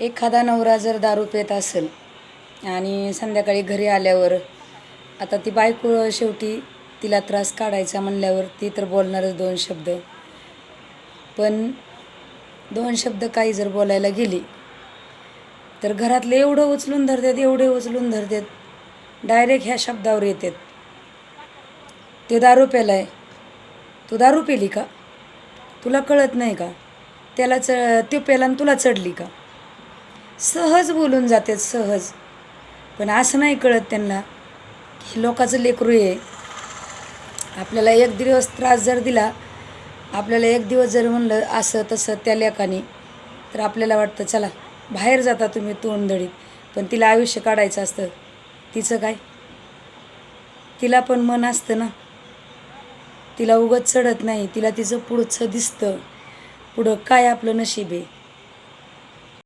एखादा नवरा जर दारू पित असेल आणि संध्याकाळी घरी आल्यावर आता ती बायको शेवटी तिला त्रास काढायचा म्हणल्यावर ती तर बोलणारच दोन शब्द. पण दोन शब्द काही जर बोलायला गेली तर घरातले एवढं उचलून धरतात, एवढे उचलून धरतात, डायरेक्ट ह्या शब्दावर येतात, ते दारू प्यालाय, तू दारू पेली का, तुला कळत नाही का, त्याला तो प्याला आणि तुला चढली का. सहज बोलून जातात, सहज. पण असं नाही कळत त्यांना की लोकाचं लेकरू आहे. आपल्याला एक दिवस त्रास जर दिला, आपल्याला एक दिवस जर म्हणलं असं तसं त्या लेकानी, तर आपल्याला वाटतं चला बाहेर जाता तुम्ही तोंडदडीत. पण तिला आयुष्य काढायचं असतं. तिचं काय, तिला पण मन असतं ना. तिला उगत चढत नाही, तिला तिचं पुढचं दिसतं, पुढं काय आपलं नशीब आहे